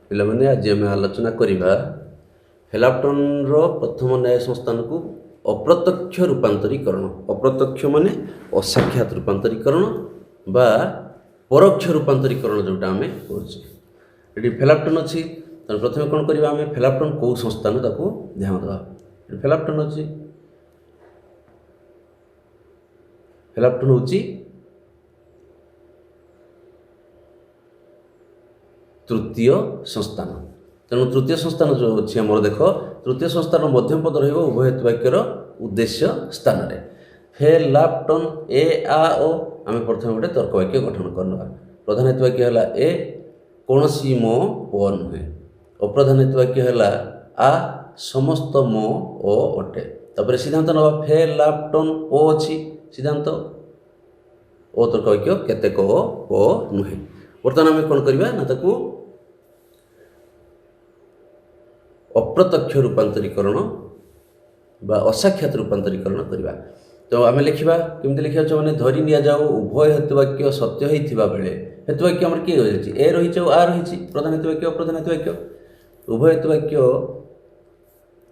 ପିଲାମାନେ ଆଜି ଆମେ ଆଲୋଚନା କରିବା ଫେଲାପ୍ଟନ୍ର ପ୍ରଥମ ନ୍ୟାୟ ସଂସ୍ଥାନକୁ ଅପ୍ରତ୍ୟକ୍ଷ ରୂପାନ୍ତରୀକରଣ। ଅପ୍ରତ୍ୟକ୍ଷ ମାନେ ଅସାକ୍ଷାତ ରୂପାନ୍ତରୀକରଣ ବା ପରୋକ୍ଷ ରୂପାନ୍ତରୀକରଣ ଯେଉଁଟା ଆମେ କହୁଛେ। ଏଠି ଫେଲାପ୍ଟନ୍ ଅଛି, ତେଣୁ ପ୍ରଥମେ କ'ଣ କରିବା, ଆମେ ଫେଲାପ୍ଟନ୍ କେଉଁ ସଂସ୍ଥାନ ତାକୁ ଧ୍ୟାନ ଦେବା। ଏଠି ଫେଲାପ୍ଟନ୍ ଅଛି, ଫେଲାପ୍ଟନ୍ ହେଉଛି ତୃତୀୟ ସଂସ୍ଥାନ। ତେଣୁ ତୃତୀୟ ସଂସ୍ଥାନ ଯେଉଁ ଅଛି ଆମର ଦେଖ, ତୃତୀୟ ସଂସ୍ଥାନ ମଧ୍ୟମ ପଦ ରହିବ ଉଭୟ ହେତୁ ବାକ୍ୟର ଉଦ୍ଦେଶ୍ୟ ସ୍ଥାନରେ। ଫେଲାପ୍ଟନ୍ ଏ ଆ ଓ ଆମେ ପ୍ରଥମେ ଗୋଟେ ତର୍କ ବାକ୍ୟ ଗଠନ କରିନେବା। ପ୍ରଧାନ ହେତୁ ବାକ୍ୟ ହେଲା ଏ, କୌଣସି ମୋ ଓ ନୁହେଁ। ଅପ୍ରଧାନ ହେତୁ ବାକ୍ୟ ହେଲା ଆ, ସମସ୍ତ ମୋ ଓ ଅଟେ। ତାପରେ ସିଦ୍ଧାନ୍ତ ନେବା, ଫେଲାପ୍ଟନ୍ ଓ ଅଛି, ସିଦ୍ଧାନ୍ତ ଓ ତର୍କ ବାକ୍ୟ କେତେକ ଓ ନୁହେଁ। ବର୍ତ୍ତମାନ ଆମେ କ'ଣ କରିବା ନା ତାକୁ ଅପ୍ରତ୍ୟକ୍ଷ ରୂପାନ୍ତରୀକରଣ ବା ଅସାକ୍ଷାତ ରୂପାନ୍ତରୀକରଣ କରିବା। ତ ଆମେ ଲେଖିବା, କେମିତି ଲେଖିବା ମାନେ ଧରି ନିଆଯାଉ ଉଭୟ ହେତୁ ବାକ୍ୟ ସତ୍ୟ ହୋଇଥିବା ବେଳେ, ହେତୁ ବାକ୍ୟ ଆମର କିଏ ରହିଛି, ଏ ରହିଛି ଆଉ ଆ ରହିଛି, ପ୍ରଧାନ ହେତୁ ବାକ୍ୟ ଅପ୍ରଧାନ ହେତୁ ବାକ୍ୟ। ଉଭୟ ହେତୁ ବାକ୍ୟ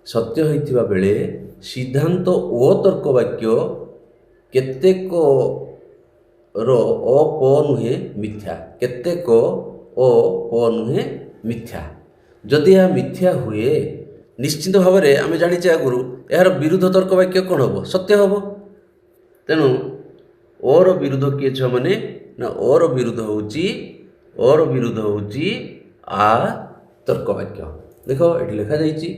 ସତ୍ୟ ହୋଇଥିବା ବେଳେ ସିଦ୍ଧାନ୍ତ ଓ ତର୍କ ବାକ୍ୟ କେତେକର ଅ ପ ନୁହେଁ ମିଥ୍ୟା। କେତେକ ଓ ପ ନୁହେଁ ମିଥ୍ୟା। ଯଦି ଏହା ମିଥ୍ୟା ହୁଏ, ନିଶ୍ଚିତ ଭାବରେ ଆମେ ଜାଣିଛେ ଆଗରୁ ଏହାର ବିରୁଦ୍ଧ ତର୍କ ବାକ୍ୟ କ'ଣ ହେବ, ସତ୍ୟ ହେବ। ତେଣୁ ଓର ବିରୁଦ୍ଧ କିଏ ଛୁଆ ମାନେ ନା ଓର ବିରୁଦ୍ଧ ହେଉଛି ଆ ତର୍କ ବାକ୍ୟ। ଦେଖ ଏଠି ଲେଖାଯାଇଛି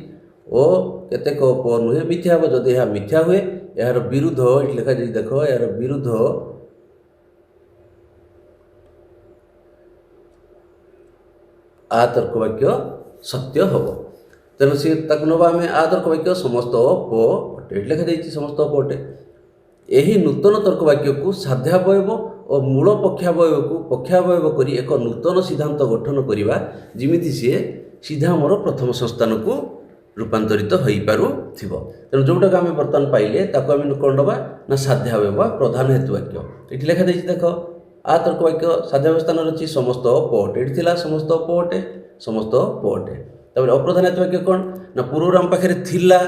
ଓ କେତେକ ପ ନୁହେଁ ମିଥ୍ୟା ହେବ। ଯଦି ଏହା ମିଥ୍ୟା ହୁଏ, ଏହାର ବିରୁଦ୍ଧ ଏଠି ଲେଖାଯାଇଛି, ଦେଖ ଏହାର ବିରୁଦ୍ଧ ଆ ତର୍କ ବାକ୍ୟ ସତ୍ୟ ହେବ। ତେଣୁ ସେ ତାକୁ ନେବା ଆମେ ଆ ତର୍କ ବାକ୍ୟ ସମସ୍ତ ପ ଅଟେ। ଏଠି ଲେଖାଯାଇଛି ସମସ୍ତ ପ ଅଟେ। ଏହି ନୂତନ ତର୍କ ବାକ୍ୟକୁ ସାଧ୍ୟାବୟବ ଓ ମୂଳ ପକ୍ଷାବୟବକୁ ପକ୍ଷାବୟବ କରି ଏକ ନୂତନ ସିଦ୍ଧାନ୍ତ ଗଠନ କରିବା, ଯେମିତି ସିଏ ସିଧା ଆମର ପ୍ରଥମ ସଂସ୍ଥାନକୁ ରୂପାନ୍ତରିତ ହୋଇପାରୁଥିବ। ତେଣୁ ଯେଉଁଟାକୁ ଆମେ ବର୍ତ୍ତମାନ ପାଇଲେ ତାକୁ ଆମେ କ'ଣ ନେବା ନା ସାଧ୍ୟାବୟବ ବା ପ୍ରଧାନ ହେତୁ ବାକ୍ୟ। ଏଠି ଲେଖାଯାଇଛି, ଦେଖ ଆ ତର୍କ ବାକ୍ୟ ସାଧ୍ୟାବୟବ ସ୍ଥାନରେ ଅଛି ସମସ୍ତ ପ ଅଟେ। ଏଠି ଥିଲା ସମସ୍ତ ପ ଅଟେ, ସମସ୍ତ ପ ଅଟେ। ତାପରେ ଅପ୍ରଧାନ ହେତୁ ବାକ୍ୟ କ'ଣ ନା ପୂର୍ବରୁ ଆମ ପାଖରେ ଥିଲା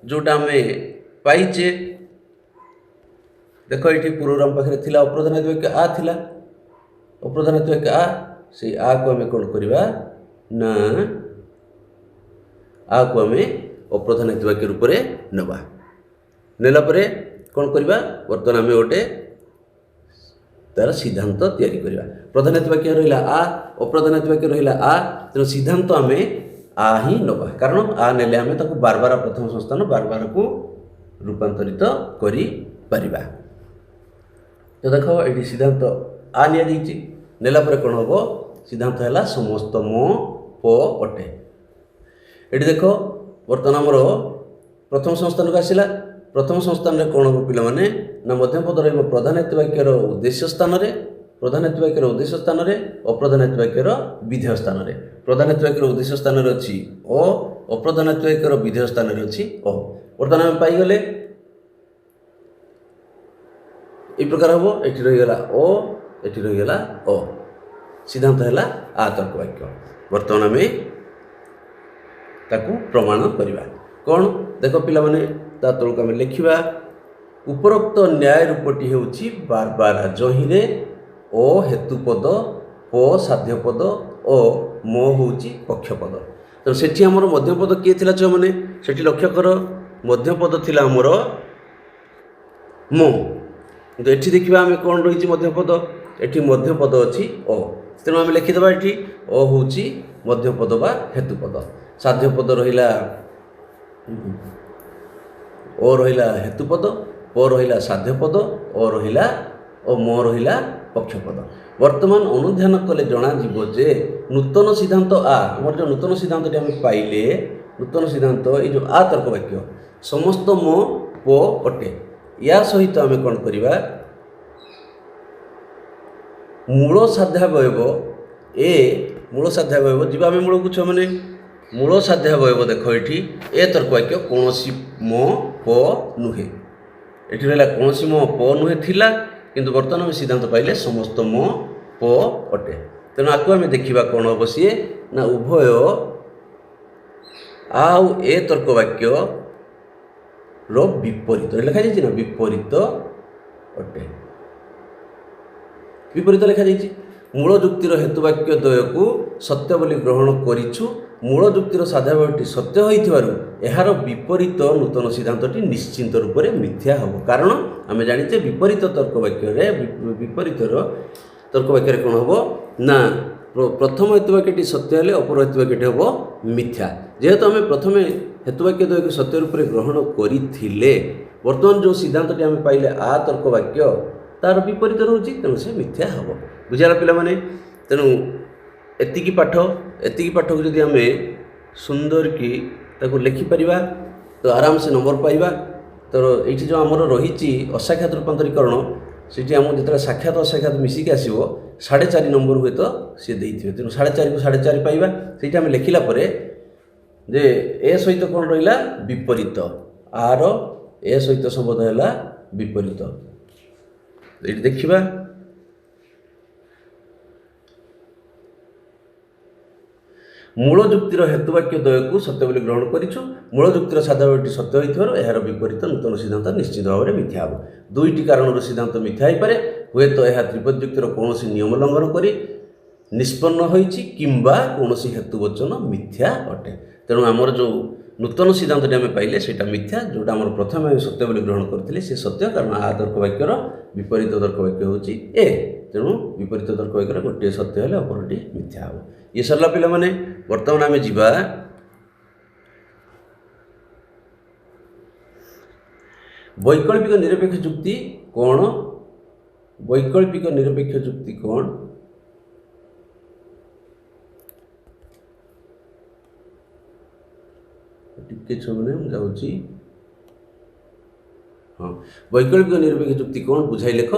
ଯେଉଁଟା ଆମେ ପାଇଛେ। ଦେଖ ଏଠି ପୂର୍ବରୁ ଆମ ପାଖରେ ଥିଲା ଅପ୍ରଧାନ ହେତୁ ବାକ୍ୟ ଆ ଥିଲା, ଅପ୍ରଧାନ ହେତୁ ବାକ୍ୟ ଆ। ସେଇ ଆକୁ ଆମେ କ'ଣ କରିବା ନା ଆକୁ ଆମେ ଅପ୍ରଧାନ ହେତୁ ବାକ୍ୟ ରୂପରେ ନେବା। ନେଲା ପରେ କ'ଣ କରିବା, ବର୍ତ୍ତମାନ ଆମେ ଗୋଟେ ତାର ସିଦ୍ଧାନ୍ତ ତିଆରି କରିବା। ପ୍ରଧାନ ହେତୁ ବାକ୍ୟ ରହିଲା ଆ, ଅପ୍ରଧାନ ହେତୁ ବାକ୍ୟ ରହିଲା ଆ। ତେଣୁ ସିଦ୍ଧାନ୍ତ ଆମେ ଆ ହିଁ ନେବା, କାରଣ ଆ ନେଲେ ଆମେ ତାକୁ ବାରବାର ପ୍ରଥମ ସଂସ୍ଥାନ ବାରବାରକୁ ରୂପାନ୍ତରିତ କରିପାରିବା। ତ ଦେଖ ଏଠି ସିଦ୍ଧାନ୍ତ ଆ ନିଆଯାଇଛି। ନେଲା ପରେ କ'ଣ ହେବ, ସିଦ୍ଧାନ୍ତ ହେଲା ସମସ୍ତ ମୋ ପ ଅଟେ। ଏଠି ଦେଖ ବର୍ତ୍ତମାନ ଆମର ପ୍ରଥମ ସଂସ୍ଥାନକୁ ଆସିଲା। ପ୍ରଥମ ସଂସ୍ଥାନରେ କ'ଣ ହେବ ପିଲାମାନେ ନା ମଧ୍ୟମ ପଦ ରହିବ ପ୍ରଧାନ ହେତୁ ବାକ୍ୟର ଉଦ୍ଦେଶ୍ୟ ସ୍ଥାନରେ, ପ୍ରଧାନ ହେତୁ ବାକ୍ୟର ଉଦ୍ଦେଶ୍ୟ ସ୍ଥାନରେ, ଅପ୍ରଧାନ ହେତୁ ବାକ୍ୟର ବିଧେୟ ସ୍ଥାନରେ। ପ୍ରଧାନ ହେତୁ ବାକ୍ୟର ଉଦ୍ଦେଶ୍ୟ ସ୍ଥାନରେ ଅଛି ଓ, ଅପ୍ରଧାନ ହେତୁ ବାକ୍ୟର ବିଧେୟ ସ୍ଥାନରେ ଅଛି ଓ। ବର୍ତ୍ତମାନ ଆମେ ପାଇଗଲେ এই ପ୍ରକାର ହେବ। ଏଠି ରହିଗଲା ଓ, ଏଠି ରହିଗଲା ଓ। ସିଦ୍ଧାନ୍ତ ହେଲା ଆ ତର୍କ ବାକ୍ୟ। ବର୍ତ୍ତମାନ ଆମେ ତାକୁ ପ୍ରମାଣ କରିବା। କ'ଣ ଦେଖ ପିଲାମାନେ, ତା ତଳକୁ ଆମେ ଲେଖିବା, ଉପରୋକ୍ତ ନ୍ୟାୟ ରୂପଟି ହେଉଛି ବାରବାର ଯହିଁରେ ଓ ହେତୁପଦ, ପ ସାଧ୍ୟପଦ ଓ ମୋ ହେଉଛି ପକ୍ଷପଦ। ତେଣୁ ସେଠି ଆମର ମଧ୍ୟପଦ କିଏ ଥିଲା ଛୁଆମାନେ, ସେଠି ଲକ୍ଷ୍ୟ କର ମଧ୍ୟପଦ ଥିଲା ଆମର ମୋ। କିନ୍ତୁ ଏଠି ଦେଖିବା ଆମେ କ'ଣ ରହିଛି ମଧ୍ୟପଦ, ଏଠି ମଧ୍ୟପଦ ଅଛି ଓ। ତେଣୁ ଆମେ ଲେଖିଦେବା ଏଠି ଓ ହେଉଛି ମଧ୍ୟପଦ ବା ହେତୁପଦ। ସାଧ୍ୟପଦ ରହିଲା ଓ ରହିଲା ହେତୁପଦ, ପ ରହିଲା ସାଧ୍ୟପଦ, ଓ ରହିଲା ଓ ମୋ ରହିଲା ପକ୍ଷପଦ। ବର୍ତ୍ତମାନ ଅନୁଧ୍ୟାନ କଲେ ଜଣାଯିବ ଯେ ନୂତନ ସିଦ୍ଧାନ୍ତ ଆ, ଆମର ଯେଉଁ ନୂତନ ସିଦ୍ଧାନ୍ତଟି ଆମେ ପାଇଲେ, ନୂତନ ସିଦ୍ଧାନ୍ତ ଏଇ ଯେଉଁ ଆ ତର୍କ ବାକ୍ୟ ସମସ୍ତ ମୋ ପ ଅଟେ। ୟା ସହିତ ଆମେ କ'ଣ କରିବା, ମୂଳ ସାଧ୍ୟାବୟବ ଏ, ମୂଳ ସାଧ୍ୟାବୟବ ଯିବା ଆମେ ମୂଳକୁ ଛୁଆମାନେ, ମୂଳ ସାଧ୍ୟାବୟବ ଦେଖ ଏଠି ଏ ତର୍କ ବାକ୍ୟ କୌଣସି ମୋ ପ ନୁହେଁ। ଏଠି ରହିଲା କୌଣସି ମୋ ପ ନୁହେଁ ଥିଲା, କିନ୍ତୁ ବର୍ତ୍ତମାନ ଆମେ ସିଦ୍ଧାନ୍ତ ପାଇଲେ ସମସ୍ତ ମୋ ପ ଅଟେ। ତେଣୁ ଆକୁ ଆମେ ଦେଖିବା କ'ଣ ହେବ, ସିଏ ନା ଉଭୟ ଆଉ ଏ ତର୍କ ବାକ୍ୟର ବିପରୀତ ଲେଖାଯାଇଛି ନା ବିପରୀତ ଅଟେ। ବିପରୀତ ଲେଖାଯାଇଛି ମୂଳ ଯୁକ୍ତିର ହେତୁବାକ୍ୟ ଦ୍ୱୟକୁ ସତ୍ୟ ବୋଲି ଗ୍ରହଣ କରିଛୁ। ମୂଳ ଯୁକ୍ତିର ସାଧାରଣଟି ସତ୍ୟ ହୋଇଥିବାରୁ ଏହାର ବିପରୀତ ନୂତନ ସିଦ୍ଧାନ୍ତଟି ନିଶ୍ଚିନ୍ତ ରୂପରେ ମିଥ୍ୟା ହେବ। କାରଣ ଆମେ ଜାଣିଛେ ବିପରୀତ ତର୍କ ବାକ୍ୟରେ ବିପରୀତର ତର୍କ ବାକ୍ୟରେ କ'ଣ ହେବ ନା ପ୍ରଥମ ହେତୁବାକ୍ୟଟି ସତ୍ୟ ହେଲେ ଅପର ହେତୁବାକ୍ୟଟି ହେବ ମିଥ୍ୟା। ଯେହେତୁ ଆମେ ପ୍ରଥମେ ହେତୁବାକ୍ୟ ଦ୍ୱୟକୁ ସତ୍ୟ ରୂପରେ ଗ୍ରହଣ କରିଥିଲେ, ବର୍ତ୍ତମାନ ଯେଉଁ ସିଦ୍ଧାନ୍ତଟି ଆମେ ପାଇଲେ ଆ ତର୍କ ବାକ୍ୟ ତାର ବିପରୀତ ରହୁଛି, ତେଣୁ ସେ ମିଥ୍ୟା ହେବ। ବୁଝିଲା ପିଲାମାନେ? ତେଣୁ ଏତିକି ପାଠକୁ ଯଦି ଆମେ ସୁନ୍ଦର କି ତାକୁ ଲେଖିପାରିବା ତ ଆରାମସେ ନମ୍ବର ପାଇବା। ତ ଏଇଠି ଯେଉଁ ଆମର ରହିଛି ଅସାକ୍ଷାତ ରୂପାନ୍ତରୀକରଣ, ସେଠି ଆମକୁ ଯେତେବେଳେ ସାକ୍ଷାତ ଅସାକ୍ଷାତ ମିଶିକି ଆସିବ 4.5 ନମ୍ବର ହୁଏତ ସିଏ ଦେଇଥିବେ। ତେଣୁ 4.5କୁ 4.5 ପାଇବା। ସେଇଠି ଆମେ ଲେଖିଲା ପରେ ଯେ ଏ ସହିତ କ'ଣ ରହିଲା ବିପରୀତ, ଆର ଏ ସହିତ ସମ୍ବନ୍ଧ ହେଲା ବିପରୀତ। ଏଇଠି ଦେଖିବା ମୂଳ ଯୁକ୍ତିର ହେତୁବାକ୍ୟ ଦ୍ୱୟକୁ ସତ୍ୟ ବୋଲି ଗ୍ରହଣ କରିଛୁ। ମୂଳ ଯୁକ୍ତିର ସାଧାରଣଟି ସତ୍ୟ ହୋଇଥିବାରୁ ଏହାର ବିପରୀତ ନୂତନ ସିଦ୍ଧାନ୍ତ ନିଶ୍ଚିତ ଭାବରେ ମିଥ୍ୟା ହେବ। ଦୁଇଟି କାରଣରୁ ସିଦ୍ଧାନ୍ତ ମିଥ୍ୟା ହୋଇପାରେ। ହୁଏତ ଏହା ତ୍ରିପଦୀ ଯୁକ୍ତିର କୌଣସି ନିୟମ ଲଙ୍ଘନ କରି ନିଷ୍ପନ୍ନ ହୋଇଛି କିମ୍ବା କୌଣସି ହେତୁବଚନ ମିଥ୍ୟା ଅଟେ। ତେଣୁ ଆମର ଯେଉଁ ନୂତନ ସିଦ୍ଧାନ୍ତଟି ଆମେ ପାଇଲେ ସେଇଟା ମିଥ୍ୟା। ଯେଉଁଟା ଆମର ପ୍ରଥମେ ଆମେ ସତ୍ୟ ବୋଲି ଗ୍ରହଣ କରିଥିଲେ ସେ ସତ୍ୟ, କାରଣ ଆ ତର୍କ ବାକ୍ୟର ବିପରୀତ ତର୍କ ବାକ୍ୟ ହେଉଛି ଏ। ତେଣୁ ବିପରୀତ ତର୍କ ବାକ୍ୟର ଗୋଟିଏ ସତ୍ୟ ହେଲେ ଅପରଟି ମିଥ୍ୟା ହେବ। ଇଏ ସରିଲା ପିଲାମାନେ। ବର୍ତ୍ତମାନ ଆମେ ଯିବା ବୈକଳ୍ପିକ ନିରପେକ୍ଷ ଯୁକ୍ତି କ'ଣ? ବୈକଳ୍ପିକ ନିରପେକ୍ଷ ଯୁକ୍ତି କ'ଣ? ଟିକେ ଛୁଆମାନେ ମୁଁ ଯାଉଛି। ହଁ, ବୈକଳ୍ପିକ ନିରପେକ୍ଷ ଯୁକ୍ତି କ'ଣ ବୁଝାଇ ଲେଖ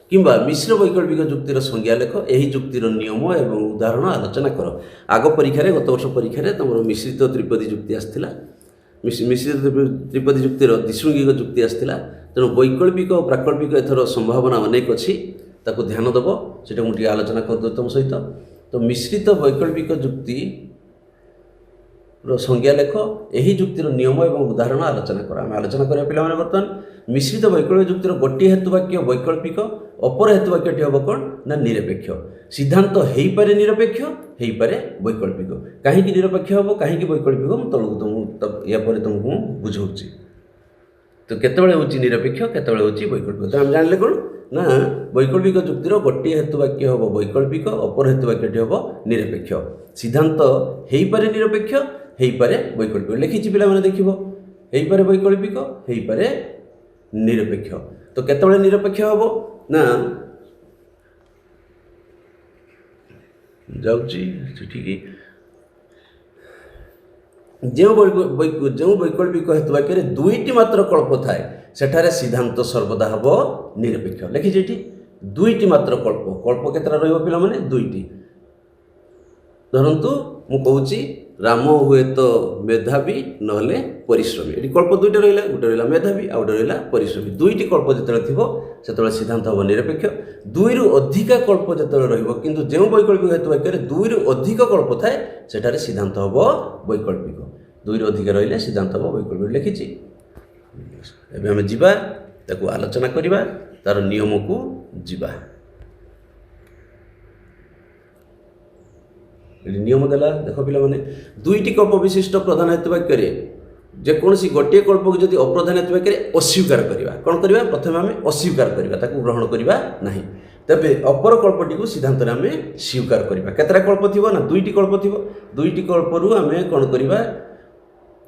କିମ୍ବା ମିଶ୍ର ବୈକଳ୍ପିକ ଯୁକ୍ତିର ସଂଜ୍ଞା ଲେଖ। ଏହି ଯୁକ୍ତିର ନିୟମ ଏବଂ ଉଦାହରଣ ଆଲୋଚନା କର। ଆଗ ପରୀକ୍ଷାରେ ଗତ ବର୍ଷ ପରୀକ୍ଷାରେ ତୁମର ମିଶ୍ରିତ ତ୍ରିପଦୀ ଯୁକ୍ତି ଆସିଥିଲା। ମିଶ୍ରିତ ତ୍ରିପଦୀ ଯୁକ୍ତିର ଦ୍ୱିଶୃଙ୍ଗିକ ଯୁକ୍ତି ଆସିଥିଲା। ତେଣୁ ବୈକଳ୍ପିକ ଓ ପ୍ରାକଳ୍ପିକ ଏଥର ସମ୍ଭାବନା ଅନେକ ଅଛି, ତାକୁ ଧ୍ୟାନ ଦେବ। ସେଇଟା ମୁଁ ଟିକେ ଆଲୋଚନା କରିଦେବି ତୁମ ସହିତ। ତ ମିଶ୍ରିତ ବୈକଳ୍ପିକ ଯୁକ୍ତିର ସଂଜ୍ଞା ଲେଖ। ଏହି ଯୁକ୍ତିର ନିୟମ ଏବଂ ଉଦାହରଣ ଆଲୋଚନା କର। ଆମେ ଆଲୋଚନା କରିବା ପିଲାମାନେ ବର୍ତ୍ତମାନ ମିଶ୍ରିତ ବୈକଳ୍ପିକ ଯୁକ୍ତିର ଗୋଟିଏ ହେତୁବାକ୍ୟ ବୈକଳ୍ପିକ, ଅପର ହେତୁବାକ୍ୟଟି ହେବ କ'ଣ ନା ନିରପେକ୍ଷ। ସିଦ୍ଧାନ୍ତ ହେଇପାରେ ନିରପେକ୍ଷ, ହେଇପାରେ ବୈକଳ୍ପିକ। କାହିଁକି ନିରପେକ୍ଷ ହେବ, କାହିଁକି ବୈକଳ୍ପିକ, ମୁଁ ୟା ପରେ ତୁମକୁ ମୁଁ ବୁଝାଉଛି। ତ କେତେବେଳେ ହେଉଛି ନିରପେକ୍ଷ, କେତେବେଳେ ହେଉଛି ବୈକଳ୍ପିକ। ତ ଆମେ ଜାଣିଲେ କ'ଣ ନା ବୈକଳ୍ପିକ ଯୁକ୍ତିର ଗୋଟିଏ ହେତୁବାକ୍ୟ ହେବ ବୈକଳ୍ପିକ, ଅପର ହେତୁବାକ୍ୟଟି ହେବ ନିରପେକ୍ଷ। ସିଦ୍ଧାନ୍ତ ହେଇପାରେ ନିରପେକ୍ଷ, ହେଇପାରେ ବୈକଳ୍ପିକ। ଲେଖିଛି ପିଲାମାନେ ଦେଖିବ, ହେଇପାରେ ବୈକଳ୍ପିକ, ହେଇପାରେ ନିରପେକ୍ଷ। ତ କେତେବେଳେ ନିରପେକ୍ଷ ହେବ ନା ଯାଉଛି ସେଠିକି। ଯେଉଁ ବୈକଳ୍ପିକ ହେତୁବାକ୍ୟରେ ଦୁଇଟି ମାତ୍ର କଳ୍ପ ଥାଏ ସେଠାରେ ସିଦ୍ଧାନ୍ତ ସର୍ବଦା ହେବ ନିରପେକ୍ଷ। ଲେଖିଛି ଏଠି ଦୁଇଟି ମାତ୍ର କଳ୍ପ। କଳ୍ପ କେତେଟା ରହିବ ପିଲାମାନେ? ଦୁଇଟି। ଧରନ୍ତୁ ମୁଁ କହୁଛି ରାମ ହୁଏତ ମେଧାବୀ ନହେଲେ ପରିଶ୍ରମୀ। ଏଠି କଳ୍ପ ଦୁଇଟା ରହିଲା, ଗୋଟେ ରହିଲା ମେଧାବୀ ଆଉ ଗୋଟେ ରହିଲା ପରିଶ୍ରମୀ। ଦୁଇଟି କଳ୍ପ ଯେତେବେଳେ ଥିବ ସେତେବେଳେ ସିଦ୍ଧାନ୍ତ ହେବ ନିରପେକ୍ଷ। ଦୁଇରୁ ଅଧିକା କଳ୍ପ ଯେତେବେଳେ ରହିବ, କିନ୍ତୁ ଯେଉଁ ବୈକଳ୍ପିକ ହେତୁବାକ୍ୟରେ ଦୁଇରୁ ଅଧିକ କଳ୍ପ ଥାଏ ସେଠାରେ ସିଦ୍ଧାନ୍ତ ହେବ ବୈକଳ୍ପିକ। ଦୁଇରୁ ଅଧିକା ରହିଲେ ସିଦ୍ଧାନ୍ତ ହେବ ବୈକଳ୍ପିକ। ଲେଖିଛି। ଏବେ ଆମେ ଯିବା ତାକୁ ଆଲୋଚନା କରିବା, ତାର ନିୟମକୁ ଯିବା। ଏଠି ନିୟମ ଦେଲା, ଦେଖ ପିଲାମାନେ, ଦୁଇଟି କଳ୍ପ ବିଶିଷ୍ଟ ପ୍ରଧାନ ହେତୁବାକ୍ୟରେ ଯେକୌଣସି ଗୋଟିଏ କଳ୍ପକୁ ଯଦି ଅପ୍ରଧାନ ହେତୁବାକ୍ୟରେ ଅସ୍ୱୀକାର କରିବା, କ'ଣ କରିବା? ପ୍ରଥମେ ଆମେ ଅସ୍ୱୀକାର କରିବା, ତାକୁ ଗ୍ରହଣ କରିବା ନାହିଁ। ତେବେ ଅପର କଳ୍ପଟିକୁ ସିଦ୍ଧାନ୍ତରେ ଆମେ ସ୍ୱୀକାର କରିବା। କେତେଟା କଳ୍ପ ଥିବ ନା ଦୁଇଟି କଳ୍ପ ଥିବ। ଦୁଇଟି କଳ୍ପରୁ ଆମେ କ'ଣ କରିବା?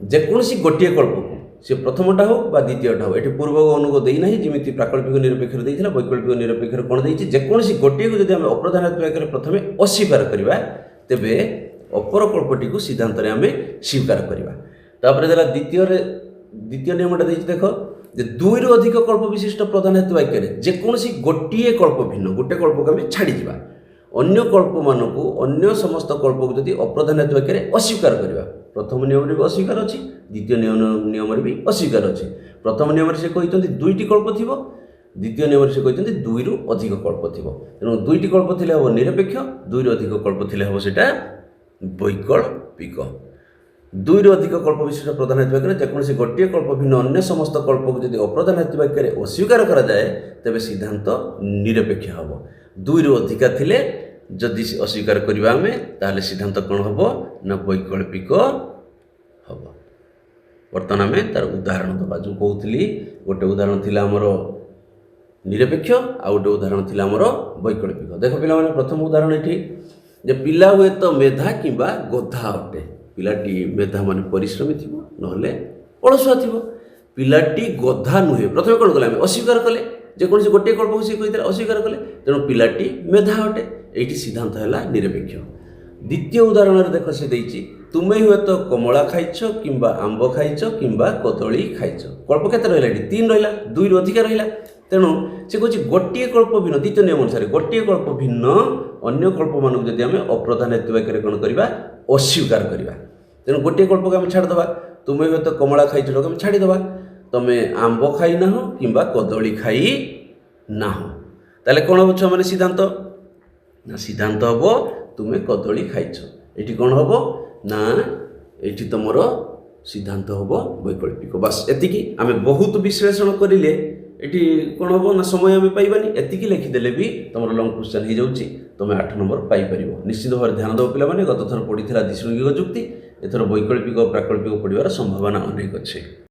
ଯେକୌଣସି ଗୋଟିଏ କଳ୍ପକୁ, ସେ ପ୍ରଥମଟା ହେଉ ବା ଦ୍ୱିତୀୟଟା ହେଉ, ଏଠି ପୂର୍ବ ଅନୁଗ ଦେଇନାହିଁ, ଯେମିତି ପ୍ରାକଳ୍ପିକ ନିରପେକ୍ଷରେ ଦେଇଥିଲା। ବୈକଳ୍ପିକ ନିରପେକ୍ଷରେ କ'ଣ ଦେଇଛି? ଯେକୌଣସି ଗୋଟିଏକୁ ଯଦି ଆମେ ଅପ୍ରଧାନ ହେତୁବାକ୍ୟରେ ପ୍ରଥମେ ଅସ୍ୱୀକାର କରିବା, ତେବେ ଅପର କଳ୍ପଟିକୁ ସିଦ୍ଧାନ୍ତରେ ଆମେ ସ୍ୱୀକାର କରିବା। ତାପରେ ଦେଲା ଦ୍ୱିତୀୟ ନିୟମଟା ଦେଇଛି, ଦେଖ ଯେ ଦୁଇରୁ ଅଧିକ କଳ୍ପ ବିଶିଷ୍ଟ ପ୍ରଧାନ ହେତୁବାକ୍ୟରେ ଯେକୌଣସି ଗୋଟିଏ କଳ୍ପ ଭିନ୍ନ, ଗୋଟେ କଳ୍ପକୁ ଆମେ ଛାଡ଼ିଯିବା, ଅନ୍ୟ କଳ୍ପମାନଙ୍କୁ, ଅନ୍ୟ ସମସ୍ତ କଳ୍ପକୁ ଯଦି ଅପ୍ରଧାନ ହେତୁବାକ୍ୟରେ ଅସ୍ୱୀକାର କରିବା। ପ୍ରଥମ ନିୟମରେ ବି ଅସ୍ୱୀକାର ଅଛି, ଦ୍ୱିତୀୟ ନିୟମରେ ବି ଅସ୍ୱୀକାର ଅଛି। ପ୍ରଥମ ନିୟମରେ ସେ କହିଛନ୍ତି ଦୁଇଟି କଳ୍ପ ଥିବ, ଦ୍ୱିତୀୟ ନିୟମରେ ସେ କହିଛନ୍ତି ଦୁଇରୁ ଅଧିକ କଳ୍ପ ଥିବ। ତେଣୁ ଦୁଇଟି କଳ୍ପ ଥିଲେ ହେବ ନିରପେକ୍ଷ, ଦୁଇରୁ ଅଧିକ କଳ୍ପ ଥିଲେ ହେବ ସେଟା ବୈକଳ୍ପିକ। ଦୁଇରୁ ଅଧିକ କଳ୍ପ ବିଶିଷ୍ଟ ପ୍ରଧାନ ହେତୁ ବାକ୍ୟରେ ଯେକୌଣସି ଗୋଟିଏ କଳ୍ପ ଭିନ୍ନ ଅନ୍ୟ ସମସ୍ତ କଳ୍ପକୁ ଯଦି ଅପ୍ରଧାନ ହେତୁ ବାକ୍ୟରେ ଅସ୍ୱୀକାର କରାଯାଏ ତେବେ ସିଦ୍ଧାନ୍ତ ନିରପେକ୍ଷ ହେବ। ଦୁଇରୁ ଅଧିକା ଥିଲେ ଯଦି ଅସ୍ୱୀକାର କରିବା ଆମେ ତାହେଲେ ସିଦ୍ଧାନ୍ତ କ'ଣ ହେବ ନା ବୈକଳ୍ପିକ ହେବ। ବର୍ତ୍ତମାନ ଆମେ ତାର ଉଦାହରଣ ଦେବା। ଯେଉଁ କହୁଥିଲି ଗୋଟେ ଉଦାହରଣ ଥିଲା ଆମର ନିରପେକ୍ଷ, ଆଉ ଗୋଟେ ଉଦାହରଣ ଥିଲା ଆମର ବୈକଳ୍ପିକ। ଦେଖ ପିଲାମାନେ, ପ୍ରଥମ ଉଦାହରଣ ଏଠି ଯେ ପିଲା ହୁଏତ ମେଧା କିମ୍ବା ଗଧା ଅଟେ। ପିଲାଟି ମେଧା ମାନେ ପରିଶ୍ରମୀ ଥିବ, ନହେଲେ ଅଳସୁଆ ଥିବ। ପିଲାଟି ଗଧା ନୁହେଁ। ପ୍ରଥମେ କ'ଣ କଲେ ଆମେ ଅସ୍ୱୀକାର କଲେ, ଯେକୌଣସି ଗୋଟିଏ କଳ୍ପକୁ ସେ କହିଥିଲେ ଅସ୍ୱୀକାର କଲେ, ତେଣୁ ପିଲାଟି ମେଧା ଅଟେ। ଏଇଠି ସିଦ୍ଧାନ୍ତ ହେଲା ନିରପେକ୍ଷ। ଦ୍ୱିତୀୟ ଉଦାହରଣରେ ଦେଖ ସେ ଦେଇଛି ତୁମେ ହୁଏତ କମଳା ଖାଇଛ କିମ୍ବା ଆମ୍ବ ଖାଇଛ କିମ୍ବା କଦଳୀ ଖାଇଛ। କଳ୍ପ କେତେ ରହିଲା ଏଠି? 3 ରହିଲା, 2ରୁ ଅଧିକା ରହିଲା। ତେଣୁ ସେ କହୁଛି ଗୋଟିଏ କଳ୍ପ ଭିନ୍ନ, ଦ୍ୱିତୀୟ ନିୟମ ଅନୁସାରେ ଗୋଟିଏ କଳ୍ପ ଭିନ୍ନ ଅନ୍ୟ କଳ୍ପମାନଙ୍କୁ ଯଦି ଆମେ ଅପ୍ରଧାନ ହେତୁ ବାକ୍ୟରେ କ'ଣ କରିବା? ଅସ୍ୱୀକାର କରିବା। ତେଣୁ ଗୋଟିଏ କଳ୍ପକୁ ଆମେ ଛାଡ଼ିଦେବା। ତୁମେ ହୁଏତ କମଳା ଖାଇଛ ଆମେ ଛାଡ଼ିଦେବା। ତୁମେ ଆମ୍ବ ଖାଇନାହଁ କିମ୍ବା କଦଳୀ ଖାଇ ନାହଁ। ତାହେଲେ କ'ଣ ହେବ ଛୁଆମାନେ ସିଦ୍ଧାନ୍ତ? ନା ସିଦ୍ଧାନ୍ତ ହେବ ତୁମେ କଦଳୀ ଖାଇଛ। ଏଠି କ'ଣ ହେବ ନା ଏଠି ତୁମର ସିଦ୍ଧାନ୍ତ ହେବ ବୈକଳ୍ପିକ। ବାସ୍ ଏତିକି। ଆମେ ବହୁତ ବିଶ୍ଳେଷଣ କରିଲେ ଏଠି କ'ଣ ହେବ ନା ସମୟ ଆମେ ପାଇବାନି। ଏତିକି ଲେଖିଦେଲେ ବି ତୁମର ଲଙ୍ଗ କ୍ୱେଶ୍ଚନ୍ ହେଇଯାଉଛି, ତୁମେ 8 ନମ୍ବର ପାଇପାରିବ। ନିଶ୍ଚିତ ଭାବରେ ଧ୍ୟାନ ଦେବ ପିଲାମାନେ। ଗତ ଥର ପଡ଼ିଥିଲା ଦ୍ୱିଶୃଙ୍ଗିକ ଯୁକ୍ତି, ଏଥର ବୈକଳ୍ପିକ ପ୍ରାକଳ୍ପିକ ପଡ଼ିବାର ସମ୍ଭାବନା ଅନେକ ଅଛି।